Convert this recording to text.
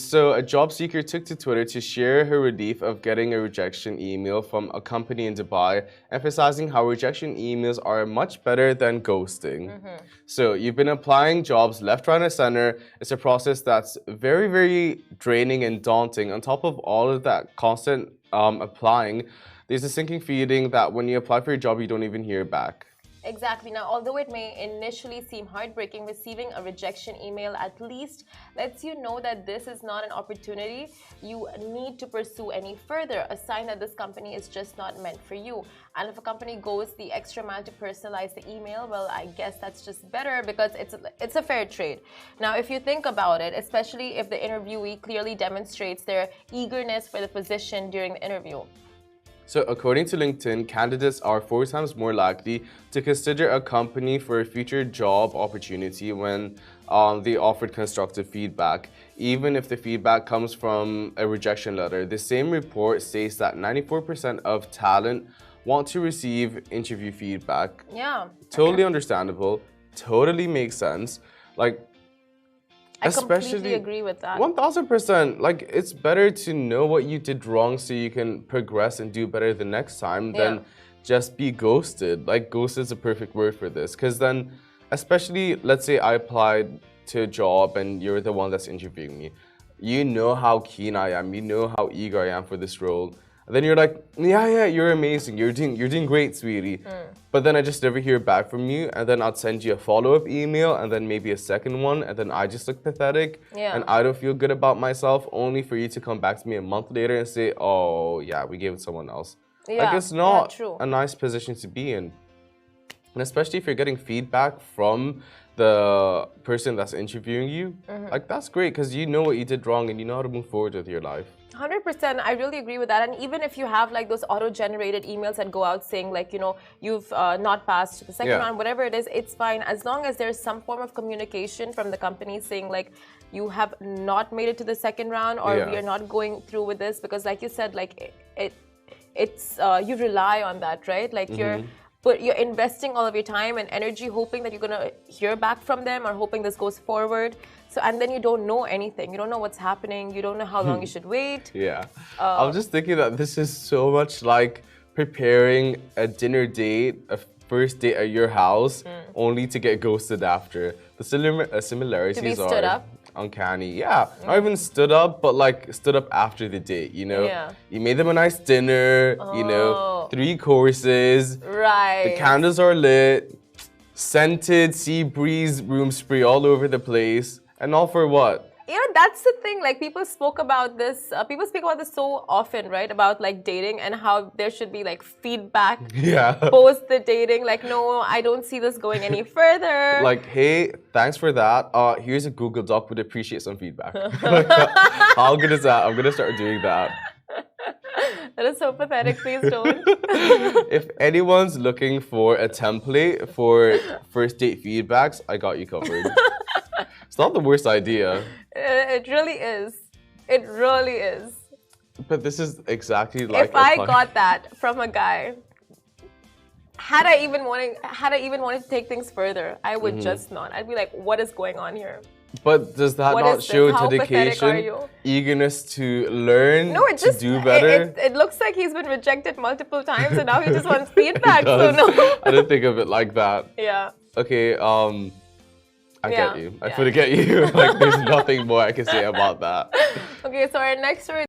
So a job seeker took to Twitter to share her relief of getting a rejection email from a company in Dubai, emphasizing how rejection emails are much better than ghosting. So you've been applying jobs left, right, and center. It's a process that's very, very draining and daunting. On top of all of that constant applying, there's a sinking feeling that when you apply for a job, you don't even hear back. Exactly. Now, although it may initially seem heartbreaking, receiving a rejection email at least lets you know that this is not an opportunity you need to pursue any further, a sign that this company is just not meant for you. And if a company goes the extra mile to personalize the email, well, I guess that's just better because it's a fair trade. Now, if you think about it, especially if the interviewee clearly demonstrates their eagerness for the position during the interview. So according to LinkedIn, candidates are 4 times more likely to consider a company for a future job opportunity when they offered constructive feedback, even if the feedback comes from a rejection letter. The same report states that 94% of talent want to receive interview feedback. Yeah. Totally understandable. Totally makes sense. Like, I completely agree with that. 1000%. Like, it's better to know what you did wrong so you can progress and do better the next time than just be ghosted. Like, ghosted is a perfect word for this. Because then, especially, let's say I applied to a job and you're the one that's interviewing me. You know how keen I am. You know how eager I am for this role. And then you're like, yeah, you're amazing. You're doing great, sweetie. But then I just never hear back from you. And then I'd send you a follow-up email and then maybe a second one. And then I just look pathetic. And I don't feel good about myself, only for you to come back to me a month later and say, oh, yeah, we gave it to someone else. Like, it's not a nice position to be in. And especially if you're getting feedback from the person that's interviewing you, like, that's great because you know what you did wrong and you know how to move forward with your life. 100%. I really agree with that. And even if you have like those auto-generated emails that go out saying like, you know, you've not passed the second round, whatever it is, it's fine. As long as there's some form of communication from the company saying like, you have not made it to the second round or we are not going through with this. Because like you said, like it's you rely on that, right? Like you're investing all of your time and energy hoping that you're going to hear back from them or hoping this goes forward. So, and then you don't know anything. You don't know what's happening. You don't know how long you should wait. I was just thinking that this is so much like preparing a dinner date, a first date at your house, only to get ghosted after. The similarities are uncanny. Not even stood up, but like stood up after the date, you know? You made them a nice dinner, you know, 3 courses. The candles are lit, scented, sea breeze, room spray all over the place. And all for what? You know, that's the thing. Like, people spoke about this. People speak about this so often, right? About like dating and how there should be like feedback post the dating. Like, no, I don't see this going any further. Like, hey, thanks for that. Here's a Google Doc. Would appreciate some feedback. How good is that? I'm gonna start doing that. That is so pathetic. Please don't. If anyone's looking for a template for first date feedbacks, I got you covered. It's not the worst idea. It really is. It really is. But this is exactly like if I got that from a guy, had I even wanted to take things further, I would just not. I'd be like, what is going on here? But does that not show dedication, eagerness to learn, to do better? It looks like he's been rejected multiple times and now he just wants feedback. So no. I didn't think of it like that. Okay, I get you. I fully get you. Like, there's nothing more I can say about that. Okay, so our next story.